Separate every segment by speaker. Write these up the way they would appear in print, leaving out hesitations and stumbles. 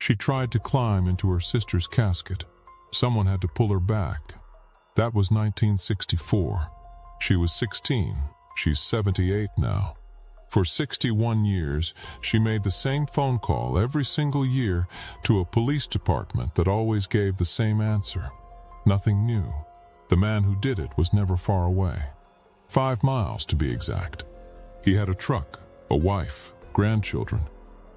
Speaker 1: She tried to climb into her sister's casket. Someone had to pull her back. That was 1964. She was 16. She's 78 now. For 61 years, she made the same phone call every single year to a police department that always gave the same answer. Nothing new. The man who did it was never far away. 5 miles to be exact. He had a truck, a wife, grandchildren.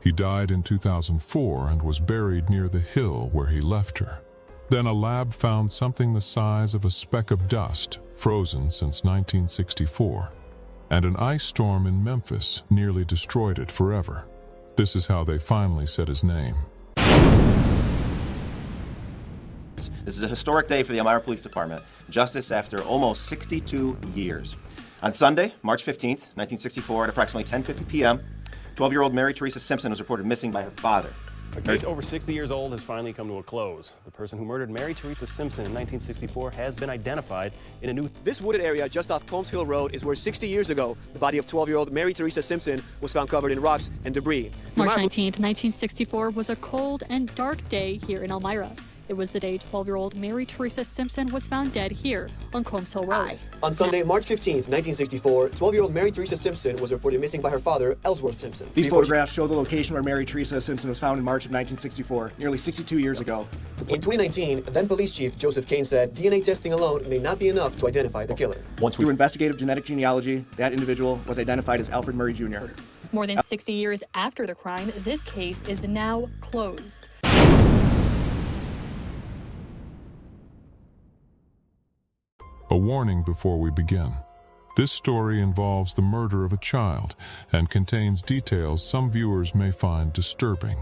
Speaker 1: He died in 2004 and was buried near the hill where he left her. Then a lab found something the size of a speck of dust, frozen since 1964. And an ice storm in Memphis nearly destroyed it forever. This is how they finally said his name.
Speaker 2: This is a historic day for the Elmira Police Department, justice after almost 62 years. On Sunday, March 15th, 1964, at approximately 10:50 p.m., 12-year-old Mary Theresa Simpson was reported missing by her father.
Speaker 3: A case over 60 years old has finally come to a close. The person who murdered Mary Theresa Simpson in 1964 has been identified in a new...
Speaker 4: This wooded area just off Combs Hill Road is where 60 years ago, the body of 12-year-old Mary Theresa Simpson was found covered in rocks and debris.
Speaker 5: March 19th, 1964 was a cold and dark day here in Elmira. It was the day 12-year-old Mary Theresa Simpson was found dead here on Combs Hill Road.
Speaker 4: On Sunday, March 15th, 1964, 12-year-old Mary Theresa Simpson was reported missing by her father, ellsworth Simpson.
Speaker 6: These photographs show the location where Mary Theresa Simpson was found in March of 1964, nearly 62 years ago.
Speaker 4: In 2019, then Police Chief Joseph Kane said DNA testing alone may not be enough to identify the killer.
Speaker 6: Through investigative genetic genealogy, that individual was identified as Alfred Murray Jr.
Speaker 5: More than 60 years after the crime, this case is now closed.
Speaker 1: A warning before we begin. This story involves the murder of a child and contains details some viewers may find disturbing.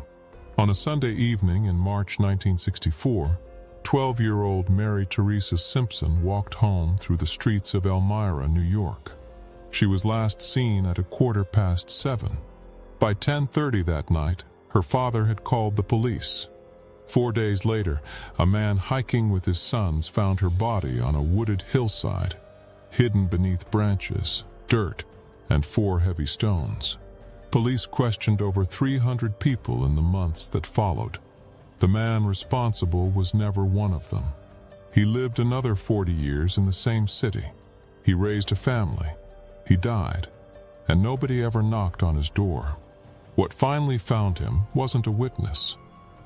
Speaker 1: On a Sunday evening in March 1964, 12-year-old Mary Theresa Simpson walked home through the streets of Elmira, New York. She was last seen at 7:15. By 10:30 that night, her father had called the police. 4 days later, a man hiking with his sons found her body on a wooded hillside, hidden beneath branches, dirt, and 4 heavy stones. Police questioned over 300 people in the months that followed. The man responsible was never one of them. He lived another 40 years in the same city. He raised a family. He died, and nobody ever knocked on his door. What finally found him wasn't a witness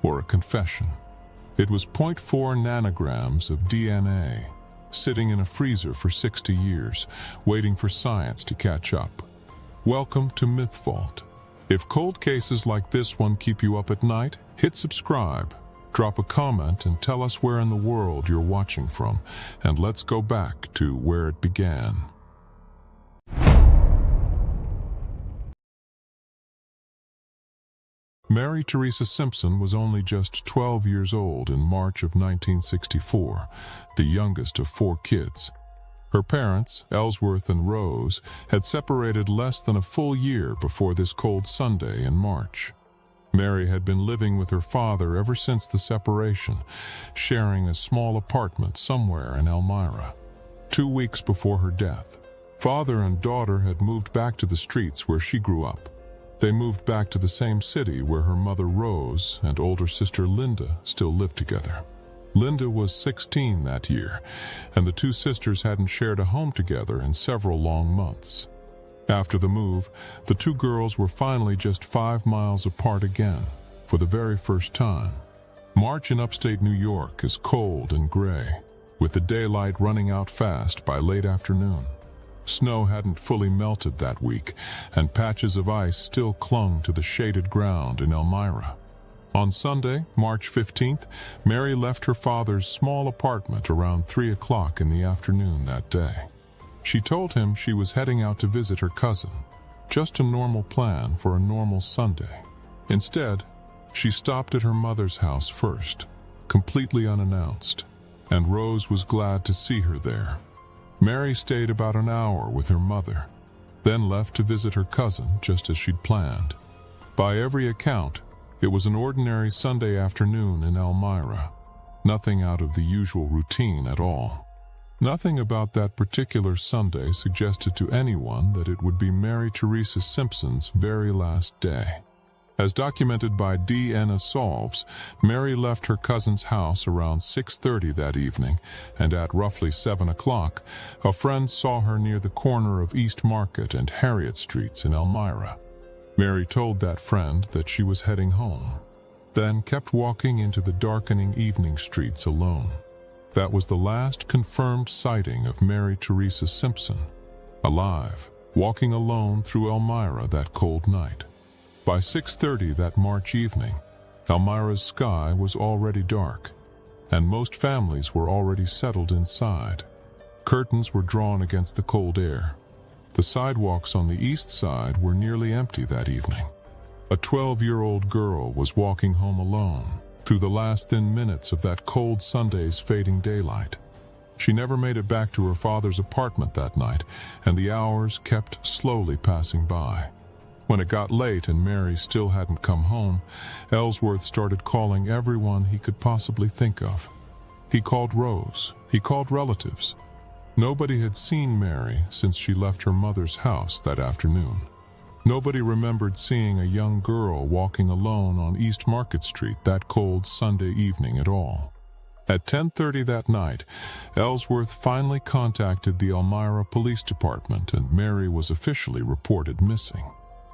Speaker 1: or a confession. It was 0.4 nanograms of DNA, sitting in a freezer for 60 years, waiting for science to catch up. Welcome to Myth Vault. If cold cases like this one keep you up at night, hit subscribe, drop a comment, and tell us where in the world you're watching from, and let's go back to where it began. Mary Theresa Simpson was only just 12 years old in March of 1964, the youngest of 4 kids. Her parents, Ellsworth and Rose, had separated less than a full year before this cold Sunday in March. Mary had been living with her father ever since the separation, sharing a small apartment somewhere in Elmira. 2 weeks before her death, father and daughter had moved back to the streets where she grew up. They moved back to the same city where her mother Rose and older sister Linda still lived together. Linda was 16 that year, and the 2 sisters hadn't shared a home together in several long months. After the move, the 2 girls were finally just 5 miles apart again, for the very first time. March in upstate New York is cold and gray, with the daylight running out fast by late afternoon. Snow hadn't fully melted that week, and patches of ice still clung to the shaded ground in Elmira. On Sunday, March 15th, Mary left her father's small apartment around 3 o'clock in the afternoon that day. She told him she was heading out to visit her cousin, just a normal plan for a normal Sunday. Instead, she stopped at her mother's house first, completely unannounced, and Rose was glad to see her there. Mary stayed about an hour with her mother, then left to visit her cousin just as she'd planned. By every account, it was an ordinary Sunday afternoon in Elmira. Nothing out of the usual routine at all. Nothing about that particular Sunday suggested to anyone that it would be Mary Theresa Simpson's very last day. As documented by DNA Solves, Mary left her cousin's house around 6:30 that evening, and at roughly 7 o'clock, a friend saw her near the corner of East Market and Harriet Streets in Elmira. Mary told that friend that she was heading home, then kept walking into the darkening evening streets alone. That was the last confirmed sighting of Mary Theresa Simpson, alive, walking alone through Elmira that cold night. By 6:30 that March evening, Elmira's sky was already dark, and most families were already settled inside. Curtains were drawn against the cold air. The sidewalks on the east side were nearly empty that evening. A 12-year-old girl was walking home alone through the last thin minutes of that cold Sunday's fading daylight. She never made it back to her father's apartment that night, and the hours kept slowly passing by. When it got late and Mary still hadn't come home, Ellsworth started calling everyone he could possibly think of. He called Rose. He called relatives. Nobody had seen Mary since she left her mother's house that afternoon. Nobody remembered seeing a young girl walking alone on East Market Street that cold Sunday evening at all. At 10:30 that night, Ellsworth finally contacted the Elmira Police Department, and Mary was officially reported missing.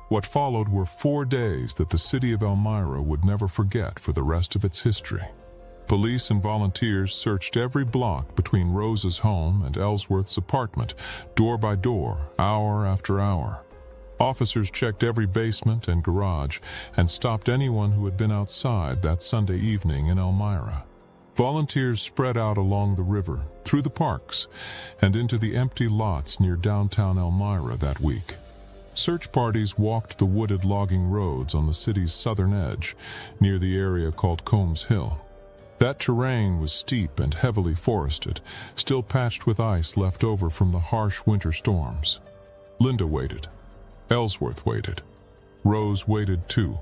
Speaker 1: What followed were 4 days that the city of Elmira would never forget for the rest of its history. Police and volunteers searched every block between Rose's home and Ellsworth's apartment, door by door, hour after hour. Officers checked every basement and garage and stopped anyone who had been outside that Sunday evening in Elmira. Volunteers spread out along the river, through the parks, and into the empty lots near downtown Elmira that week. Search parties walked the wooded logging roads on the city's southern edge, near the area called Combs Hill. That terrain was steep and heavily forested, still patched with ice left over from the harsh winter storms. Linda waited. Ellsworth waited. Rose waited too,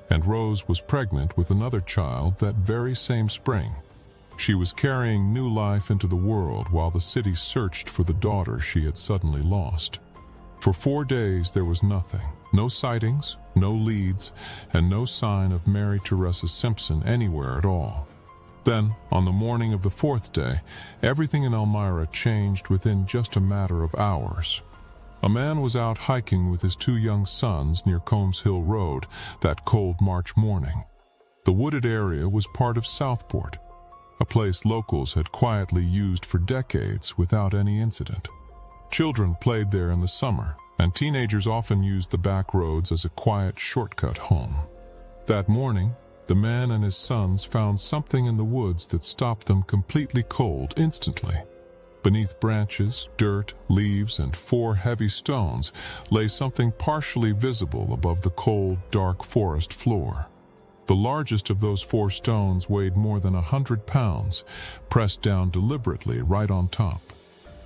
Speaker 1: and Rose was pregnant with another child that very same spring. She was carrying new life into the world while the city searched for the daughter she had suddenly lost. For 4 days there was nothing, no sightings, no leads, and no sign of Mary Theresa Simpson anywhere at all. Then, on the morning of the 4th day, everything in Elmira changed within just a matter of hours. A man was out hiking with his 2 young sons near Combs Hill Road that cold March morning. The wooded area was part of Southport, a place locals had quietly used for decades without any incident. Children played there in the summer, and teenagers often used the back roads as a quiet shortcut home. That morning, the man and his sons found something in the woods that stopped them completely cold instantly. Beneath branches, dirt, leaves, and 4 heavy stones lay something partially visible above the cold, dark forest floor. The largest of those 4 stones weighed more than 100 pounds, pressed down deliberately right on top.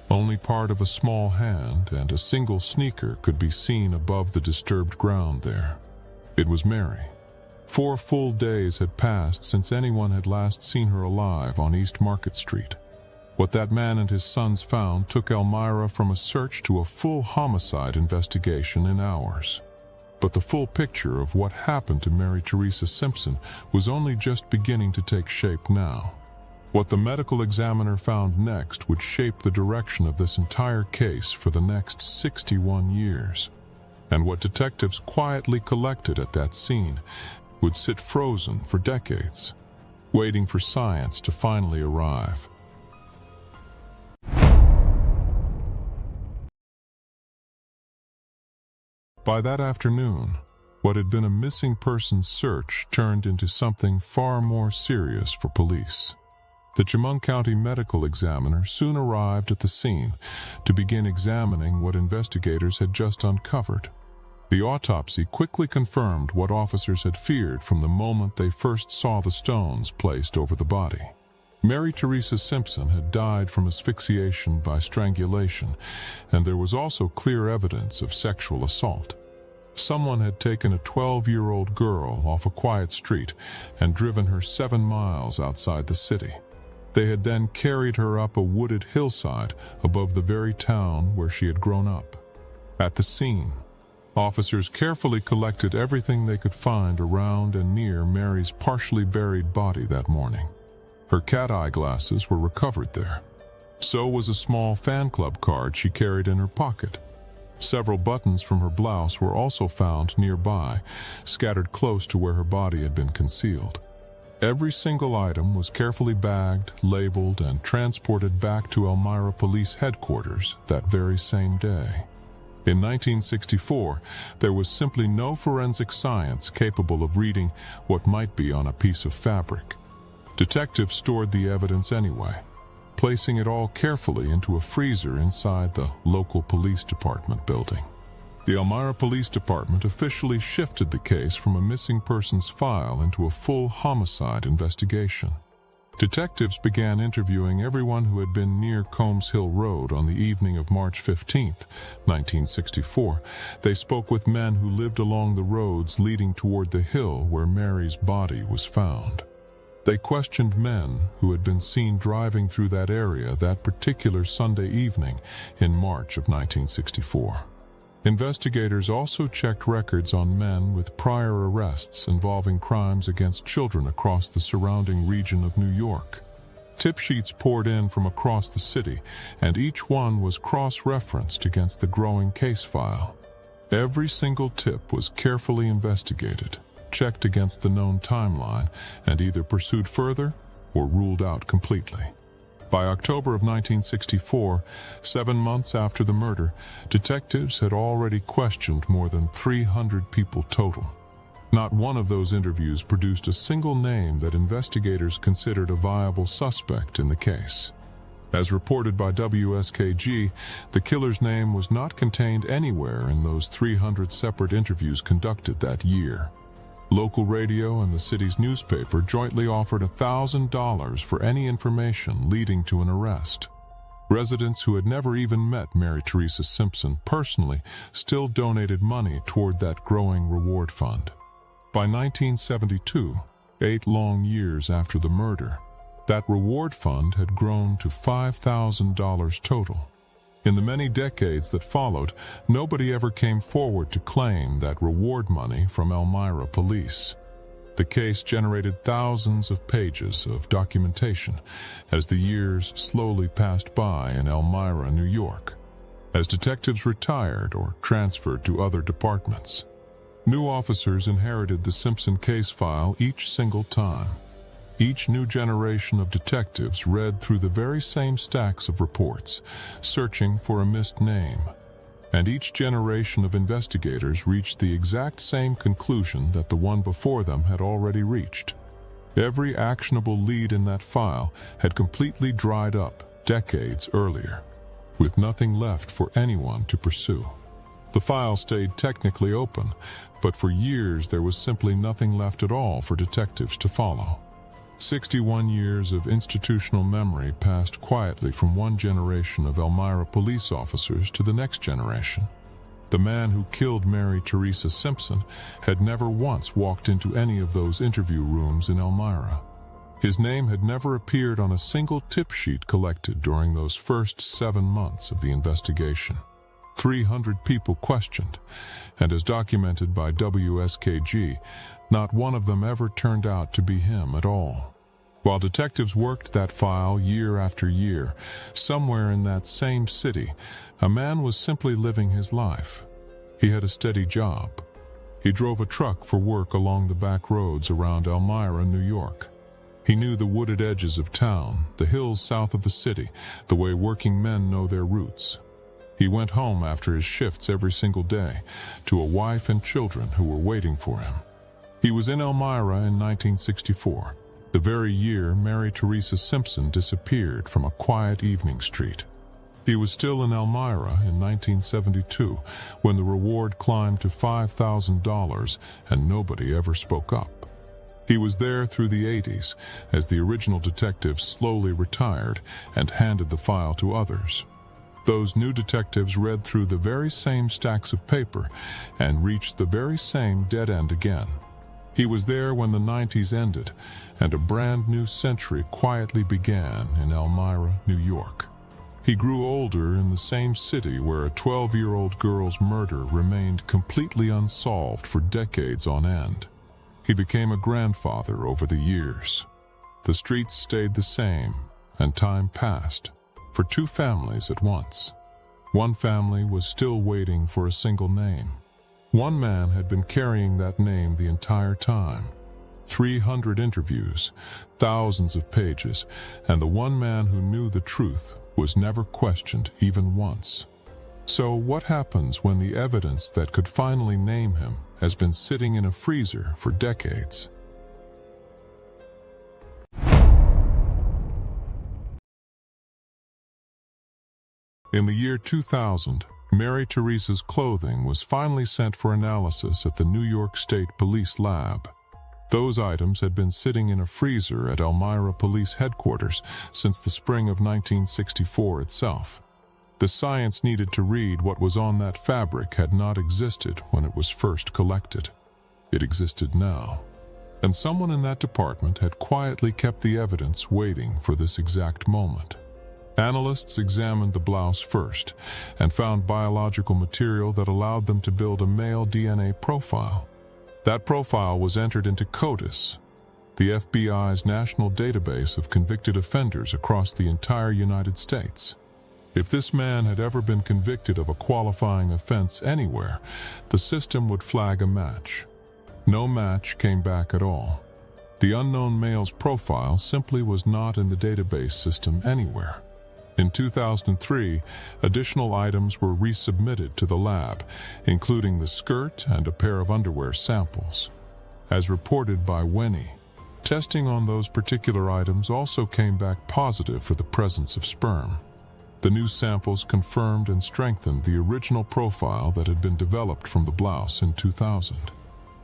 Speaker 1: Only part of a small hand and a single sneaker could be seen above the disturbed ground there. It was Mary. 4 full days had passed since anyone had last seen her alive on East Market Street. What that man and his sons found took Elmira from a search to a full homicide investigation in hours. But the full picture of what happened to Mary Theresa Simpson was only just beginning to take shape now. What the medical examiner found next would shape the direction of this entire case for the next 61 years. And what detectives quietly collected at that scene would sit frozen for decades, waiting for science to finally arrive. By that afternoon, what had been a missing persons search turned into something far more serious for police. The Chemung County medical examiner soon arrived at the scene to begin examining what investigators had just uncovered. The autopsy quickly confirmed what officers had feared from the moment they first saw the stones placed over the body. Mary Theresa Simpson had died from asphyxiation by strangulation, and there was also clear evidence of sexual assault. Someone had taken a 12-year-old girl off a quiet street and driven her 7 miles outside the city. They had then carried her up a wooded hillside above the very town where she had grown up. At the scene, Officers carefully collected everything they could find around and near Mary's partially buried body that morning. Her cat-eye glasses were recovered there. So was a small fan club card she carried in her pocket. Several buttons from her blouse were also found nearby, scattered close to where her body had been concealed. Every single item was carefully bagged, labeled, and transported back to Elmira Police Headquarters that very same day. In 1964, there was simply no forensic science capable of reading what might be on a piece of fabric. Detectives stored the evidence anyway, placing it all carefully into a freezer inside the local police department building. The Elmira Police Department officially shifted the case from a missing persons file into a full homicide investigation. Detectives began interviewing everyone who had been near Combs Hill Road on the evening of March 15, 1964. They spoke with men who lived along the roads leading toward the hill where Mary's body was found. They questioned men who had been seen driving through that area that particular Sunday evening in March of 1964. Investigators also checked records on men with prior arrests involving crimes against children across the surrounding region of New York. Tip sheets poured in from across the city, and each one was cross-referenced against the growing case file. Every single tip was carefully investigated, checked against the known timeline, and either pursued further or ruled out completely. By October of 1964, 7 months after the murder, detectives had already questioned more than 300 people total. Not one of those interviews produced a single name that investigators considered a viable suspect in the case. As reported by WSKG, the killer's name was not contained anywhere in those 300 separate interviews conducted that year. Local radio and the city's newspaper jointly offered $1,000 for any information leading to an arrest. Residents who had never even met Mary Theresa Simpson personally still donated money toward that growing reward fund. By 1972, 8 long years after the murder, that reward fund had grown to $5,000 total. In the many decades that followed, nobody ever came forward to claim that reward money from Elmira Police. The case generated thousands of pages of documentation as the years slowly passed by in Elmira, New York, as detectives retired or transferred to other departments. New officers inherited the Simpson case file each single time. Each new generation of detectives read through the very same stacks of reports, searching for a missed name. And each generation of investigators reached the exact same conclusion that the one before them had already reached. Every actionable lead in that file had completely dried up decades earlier, with nothing left for anyone to pursue. The file stayed technically open, but for years there was simply nothing left at all for detectives to follow. 61 years of institutional memory passed quietly from one generation of Elmira police officers to the next generation. The man who killed Mary Theresa Simpson had never once walked into any of those interview rooms in Elmira. His name had never appeared on a single tip sheet collected during those first 7 months of the investigation. 300 people questioned, and as documented by WSKG, not one of them ever turned out to be him at all. While detectives worked that file year after year, somewhere in that same city, a man was simply living his life. He had a steady job. He drove a truck for work along the back roads around Elmira, New York. He knew the wooded edges of town, the hills south of the city, the way working men know their roots. He went home after his shifts every single day, to a wife and children who were waiting for him. He was in Elmira in 1964, the very year Mary Theresa Simpson disappeared from a quiet evening street. He was still in Elmira in 1972 when the reward climbed to $5,000 and nobody ever spoke up. He was there through the 80s as the original detectives slowly retired and handed the file to others. Those new detectives read through the very same stacks of paper and reached the very same dead end again. He was there when the 90s ended and a brand new century quietly began in Elmira, New York. He grew older in the same city where a 12-year-old girl's murder remained completely unsolved for decades on end. He became a grandfather over the years. The streets stayed the same, and time passed for two families at once. One family was still waiting for a single name. One man had been carrying that name the entire time. 300 interviews, thousands of pages, and the one man who knew the truth was never questioned even once. So what happens when the evidence that could finally name him has been sitting in a freezer for decades? In the year 2000, Mary Theresa's clothing was finally sent for analysis at the New York State Police Lab. Those items had been sitting in a freezer at Elmira Police Headquarters since the spring of 1964 itself. The science needed to read what was on that fabric had not existed when it was first collected. It existed now. And someone in that department had quietly kept the evidence waiting for this exact moment. Analysts examined the blouse first and found biological material that allowed them to build a male DNA profile. That profile was entered into 𝐂𝐀𝐒, the FBI's national database of convicted offenders across the entire United States. If this man had ever been convicted of a qualifying offense anywhere, the system would flag a match. No match came back at all. The unknown male's profile simply was not in the database system anywhere. In 2003, additional items were resubmitted to the lab, including the skirt and a pair of underwear samples. As reported by 𝐂𝐻𝐿, testing on those particular items also came back positive for the presence of sperm. The new samples confirmed and strengthened the original profile that had been developed from the blouse in 2000.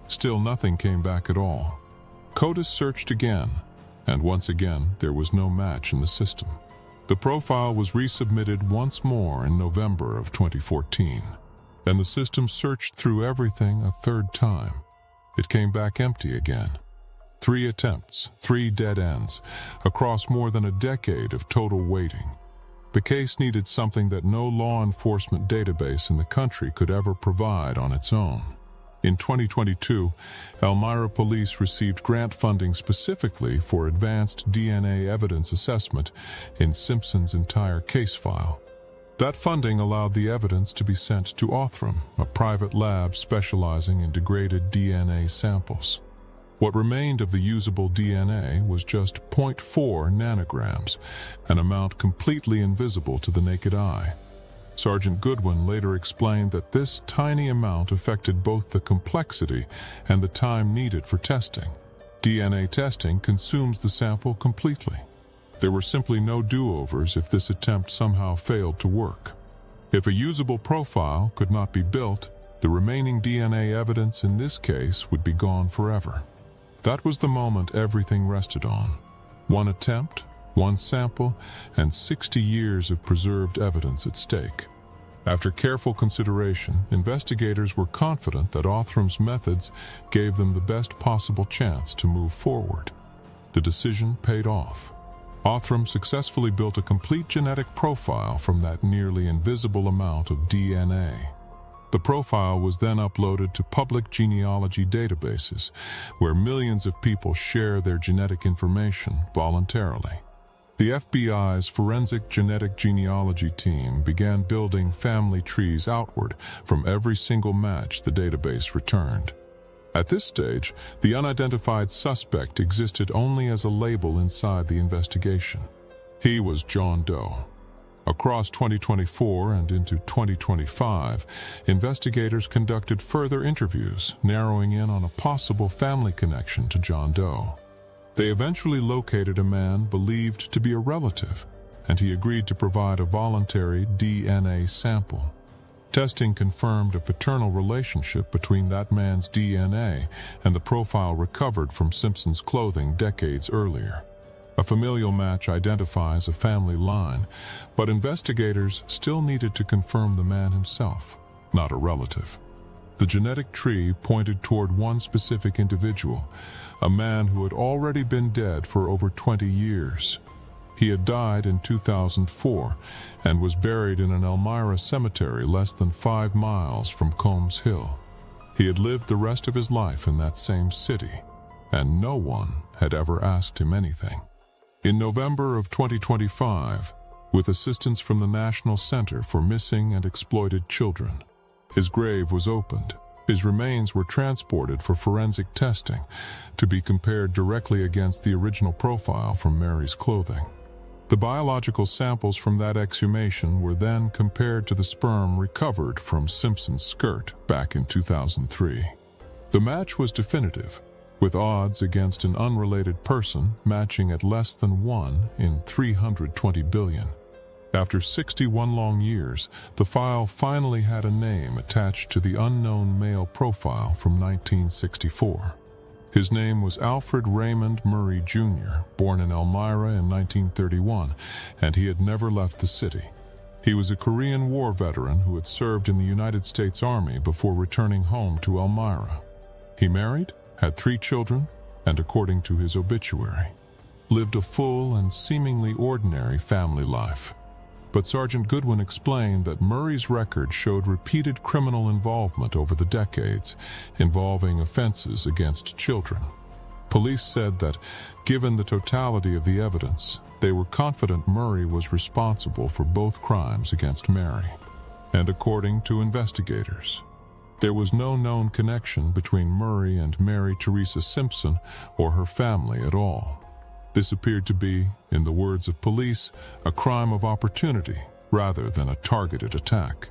Speaker 1: Still nothing came back at all. 𝐂𝐀𝐒 searched again, and once again there was no match in the system. The profile was resubmitted once more in November of 2014, and the system searched through everything a third time. It came back empty again. 3 attempts, 3 dead ends, across more than a decade of total waiting. The case needed something that no law enforcement database in the country could ever provide on its own. In 2022, Elmira Police received grant funding specifically for advanced DNA evidence assessment in Simpson's entire case file. That funding allowed the evidence to be sent to 𝐅𝐻𝐿, a private lab specializing in degraded DNA samples. What remained of the usable DNA was just 0.4 nanograms, an amount completely invisible to the naked eye. Sergeant Goodwin later explained that this tiny amount affected both the complexity and the time needed for testing. DNA testing consumes the sample completely. There were simply no do-overs if this attempt somehow failed to work. If a usable profile could not be built, the remaining DNA evidence in this case would be gone forever. That was the moment everything rested on. One attempt, one sample, and 60 years of preserved evidence at stake. After careful consideration, investigators were confident that 𝐅𝐻𝐿's methods gave them the best possible chance to move forward. The decision paid off. 𝐅𝐻𝐿 successfully built a complete genetic profile from that nearly invisible amount of DNA. The profile was then uploaded to public genealogy databases, where millions of people share their genetic information voluntarily. The FBI's forensic genetic genealogy team began building family trees outward from every single match the database returned. At this stage, the unidentified suspect existed only as a label inside the investigation. He was John Doe. Across 2024 and into 2025, investigators conducted further interviews, narrowing in on a possible family connection to John Doe. They eventually located a man believed to be a relative, and he agreed to provide a voluntary DNA sample. Testing confirmed a paternal relationship between that man's DNA and the profile recovered from Simpson's clothing decades earlier. A familial match identifies a family line, but investigators still needed to confirm the man himself, not a relative. The genetic tree pointed toward one specific individual, a man who had already been dead for over 20 years. He had died in 2004 and was buried in an Elmira cemetery less than 5 miles from Combs Hill. He had lived the rest of his life in that same city, and no one had ever asked him anything. In November of 2025, with assistance from the National Center for Missing and Exploited Children, his grave was opened. His remains were transported for forensic testing to be compared directly against the original profile from Mary's clothing. The biological samples from that exhumation were then compared to the sperm recovered from Simpson's skirt back in 2003. The match was definitive, with odds against an unrelated person matching at less than 1 in 320 billion. After 61 long years, the file finally had a name attached to the unknown male profile from 1964. His name was Alfred Raymond Murray Jr., born in Elmira in 1931, and he had never left the city. He was a Korean War veteran who had served in the United States Army before returning home to Elmira. He married, had 3 children, and according to his obituary, lived a full and seemingly ordinary family life. But Sergeant Goodwin explained that Murray's record showed repeated criminal involvement over the decades, involving offenses against children. Police said that, given the totality of the evidence, they were confident Murray was responsible for both crimes against Mary. And according to investigators, there was no known connection between Murray and Mary Theresa Simpson or her family at all. This appeared to be, in the words of police, a crime of opportunity rather than a targeted attack.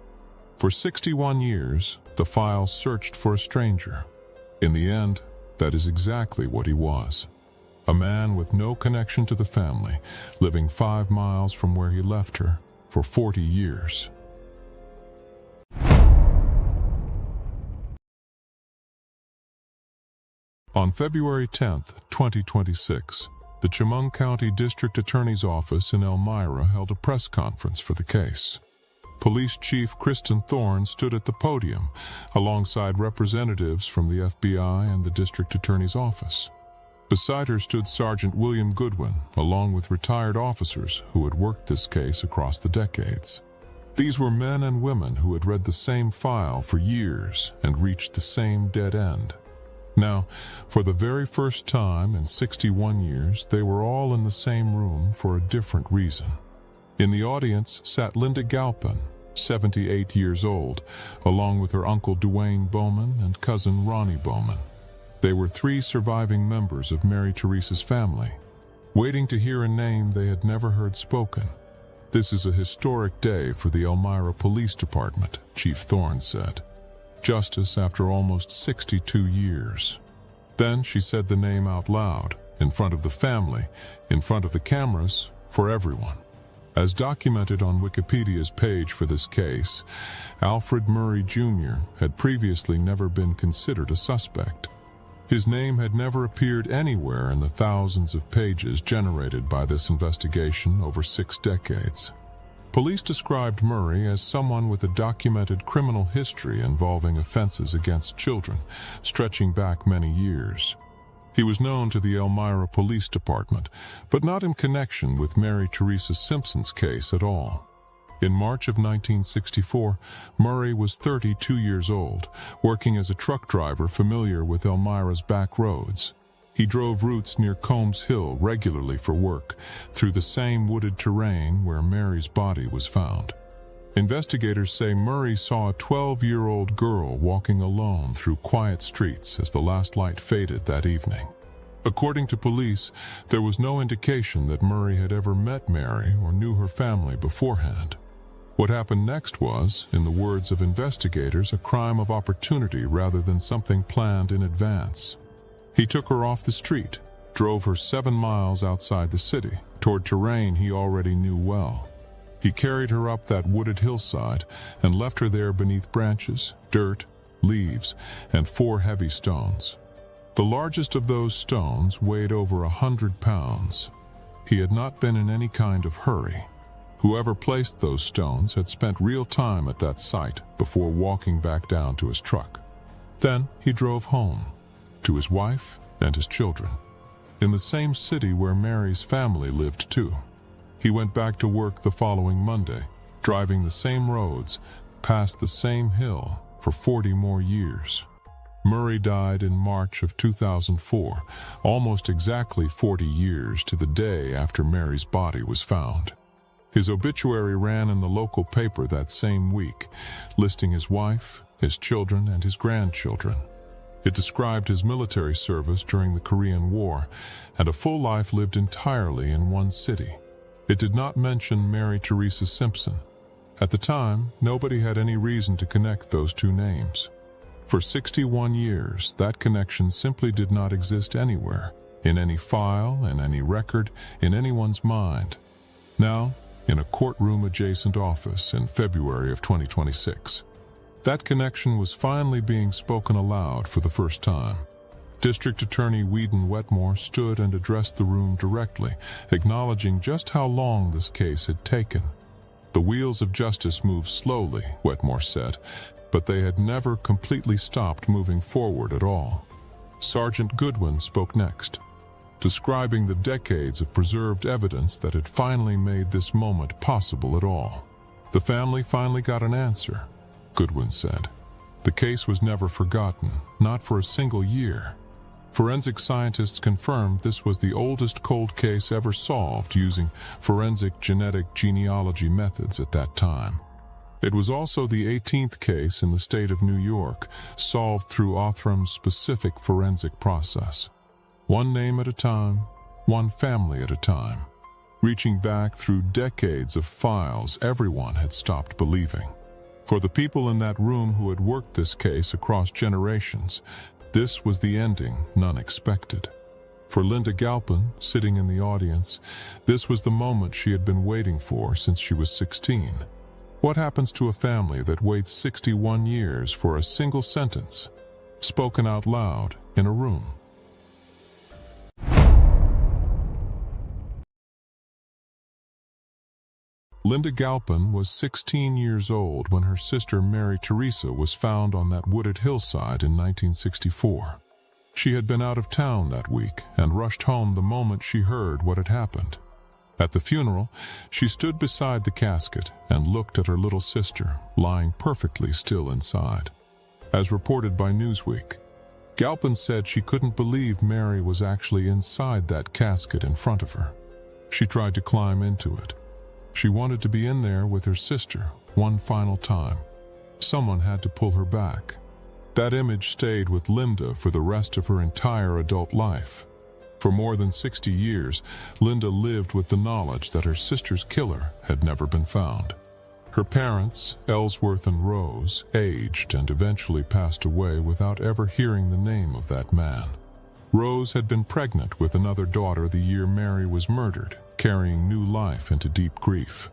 Speaker 1: For 61 years, the file searched for a stranger. In the end, that is exactly what he was. A man with no connection to the family, living 5 miles from where he left her for 40 years. On February 10, 2026, the Chemung County District Attorney's Office in Elmira held a press conference for the case. Police Chief Kristen Thorne stood at the podium alongside representatives from the FBI and the District Attorney's Office. Beside her stood Sergeant William Goodwin, along with retired officers who had worked this case across the decades. These were men and women who had read the same file for years and reached the same dead end. Now, for the very first time in 61 years, they were all in the same room for a different reason. In the audience sat Linda Galpin, 78 years old, along with her uncle Dwayne Bowman and cousin Ronnie Bowman. They were 3 surviving members of Mary Theresa's family, waiting to hear a name they had never heard spoken. "This is a historic day for the Elmira Police Department," Chief Thorne said. "Justice after almost 62 years. Then she said the name out loud, in front of the family, in front of the cameras, for everyone. As documented on Wikipedia's page for this case, Alfred Murray Jr. had previously never been considered a suspect. His name had never appeared anywhere in the thousands of pages generated by this investigation over 6 decades. Police described Murray as someone with a documented criminal history involving offenses against children, stretching back many years. He was known to the Elmira Police Department, but not in connection with Mary Theresa Simpson's case at all. In March of 1964, Murray was 32 years old, working as a truck driver familiar with Elmira's back roads. He drove routes near Combs Hill regularly for work, through the same wooded terrain where Mary's body was found. Investigators say Murray saw a 12-year-old girl walking alone through quiet streets as the last light faded that evening. According to police, there was no indication that Murray had ever met Mary or knew her family beforehand. What happened next was, in the words of investigators, a crime of opportunity rather than something planned in advance. He took her off the street, drove her 7 miles outside the city, toward terrain he already knew well. He carried her up that wooded hillside and left her there beneath branches, dirt, leaves, and 4 heavy stones. The largest of those stones weighed over 100 pounds. He had not been in any kind of hurry. Whoever placed those stones had spent real time at that site before walking back down to his truck. Then he drove home, to his wife and his children, in the same city where Mary's family lived too. He went back to work the following Monday, driving the same roads, past the same hill for 40 more years. Murray died in March of 2004, almost exactly 40 years to the day after Mary's body was found. His obituary ran in the local paper that same week, listing his wife, his children, and his grandchildren. It described his military service during the Korean War and a full life lived entirely in one city. It did not mention Mary Theresa Simpson. At the time, nobody had any reason to connect those two names. For 61 years, that connection simply did not exist anywhere, in any file, in any record, in anyone's mind. Now, in a courtroom-adjacent office in February of 2026, that connection was finally being spoken aloud for the first time. District Attorney Weedon Wetmore stood and addressed the room directly, acknowledging just how long this case had taken. The wheels of justice moved slowly, Wetmore said, but they had never completely stopped moving forward at all. Sergeant Goodwin spoke next, describing the decades of preserved evidence that had finally made this moment possible at all. The family finally got an answer, Goodwin said. The case was never forgotten, not for a single year. Forensic scientists confirmed this was the oldest cold case ever solved using forensic genetic genealogy methods at that time. It was also the 18th case in the state of New York, solved through Otham's specific forensic process. One name at a time, one family at a time. Reaching back through decades of files everyone had stopped believing. For the people in that room who had worked this case across generations, this was the ending none expected. For Linda Galpin, sitting in the audience, this was the moment she had been waiting for since she was 16. What happens to a family that waits 61 years for a single sentence, spoken out loud in a room? Linda Galpin was 16 years old when her sister Mary Theresa was found on that wooded hillside in 1964. She had been out of town that week and rushed home the moment she heard what had happened. At the funeral, she stood beside the casket and looked at her little sister, lying perfectly still inside. As reported by Newsweek, Galpin said she couldn't believe Mary was actually inside that casket in front of her. She tried to climb into it. She wanted to be in there with her sister one final time. Someone had to pull her back. That image stayed with Linda for the rest of her entire adult life. For more than 60 years, Linda lived with the knowledge that her sister's killer had never been found. Her parents, Ellsworth and Rose, aged and eventually passed away without ever hearing the name of that man. Rose had been pregnant with another daughter the year Mary was murdered, carrying new life into deep grief.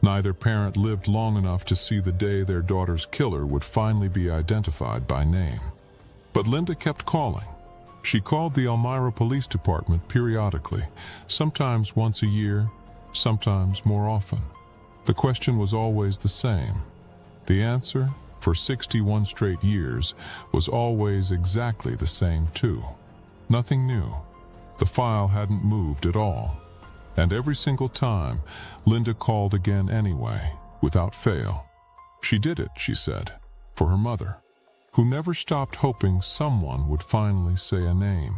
Speaker 1: Neither parent lived long enough to see the day their daughter's killer would finally be identified by name. But Linda kept calling. She called the Elmira Police Department periodically, sometimes once a year, sometimes more often. The question was always the same. The answer, for 61 straight years, was always exactly the same too. Nothing new. The file hadn't moved at all. And every single time, Linda called again anyway, without fail. She did it, she said, for her mother, who never stopped hoping someone would finally say a name.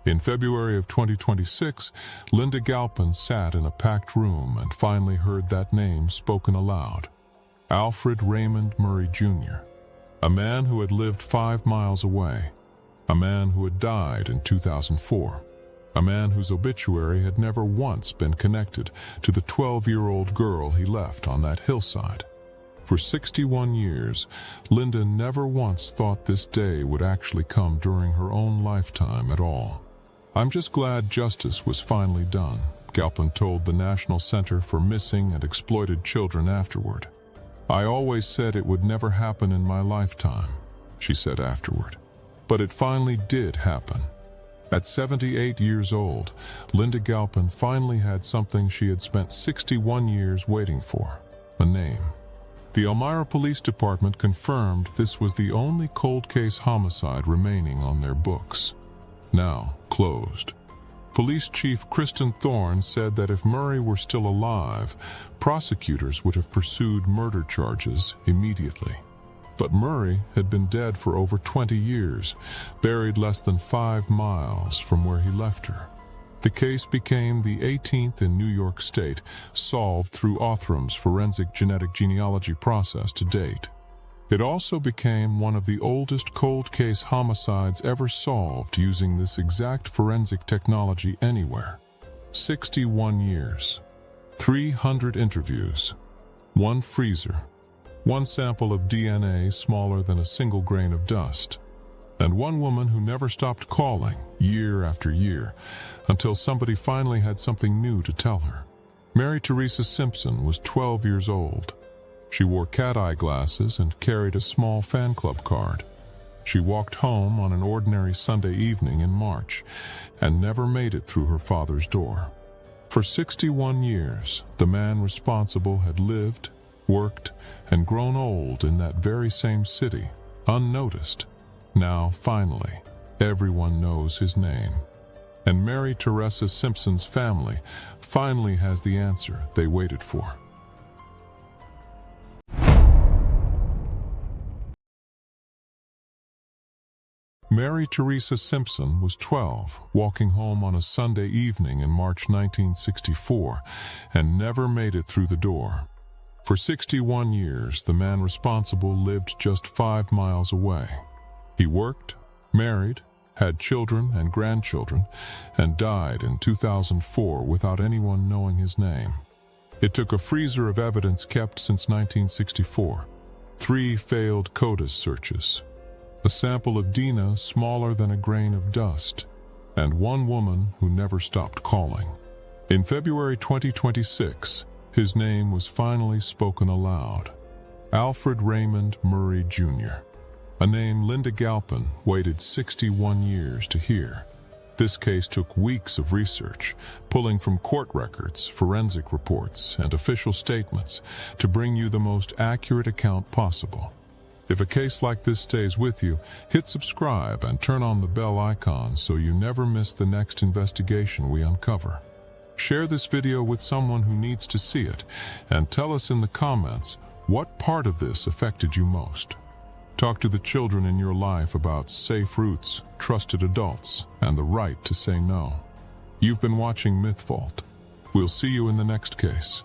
Speaker 1: In February of 2026, Linda Galpin sat in a packed room and finally heard that name spoken aloud. Alfred Raymond Murray Jr., a man who had lived 5 miles away, a man who had died in 2004, a man whose obituary had never once been connected to the 12-year-old girl he left on that hillside. For 61 years, Linda never once thought this day would actually come during her own lifetime at all. "I'm just glad justice was finally done," Galpin told the National Center for Missing and Exploited Children afterward. "I always said it would never happen in my lifetime," she said afterward. But it finally did happen. At 78 years old, Linda Galpin finally had something she had spent 61 years waiting for, a name. The Elmira Police Department confirmed this was the only cold case homicide remaining on their books. Now closed. Police Chief Kristen Thorne said that if Murray were still alive, prosecutors would have pursued murder charges immediately. But Murray had been dead for over 20 years, buried less than 5 miles from where he left her. The case became the 18th in New York State, solved through Othram's forensic genetic genealogy process to date. It also became one of the oldest cold case homicides ever solved using this exact forensic technology anywhere. 61 years, 300 interviews, 1 freezer, 1 sample of DNA smaller than a single grain of dust, and 1 woman who never stopped calling year after year until somebody finally had something new to tell her. Mary Theresa Simpson was 12 years old. She wore cat-eye glasses and carried a small fan club card. She walked home on an ordinary Sunday evening in March and never made it through her father's door. For 61 years, the man responsible had lived, worked, and grown old in that very same city, unnoticed. Now, finally, everyone knows his name. And Mary Theresa Simpson's family finally has the answer they waited for. Mary Theresa Simpson was 12, walking home on a Sunday evening in March 1964, and never made it through the door. For 61 years, the man responsible lived just 5 miles away. He worked, married, had children and grandchildren, and died in 2004 without anyone knowing his name. It took a freezer of evidence kept since 1964, 3 failed CODIS searches, a sample of DNA smaller than a grain of dust, and 1 woman who never stopped calling. In February 2026, his name was finally spoken aloud. Alfred Raymond Murray Jr., a name Linda Galpin waited 61 years to hear. This case took weeks of research, pulling from court records, forensic reports, and official statements to bring you the most accurate account possible. If a case like this stays with you, hit subscribe and turn on the bell icon so you never miss the next investigation we uncover. Share this video with someone who needs to see it, and tell us in the comments what part of this affected you most. Talk to the children in your life about safe routes, trusted adults, and the right to say no. You've been watching MythVault. We'll see you in the next case.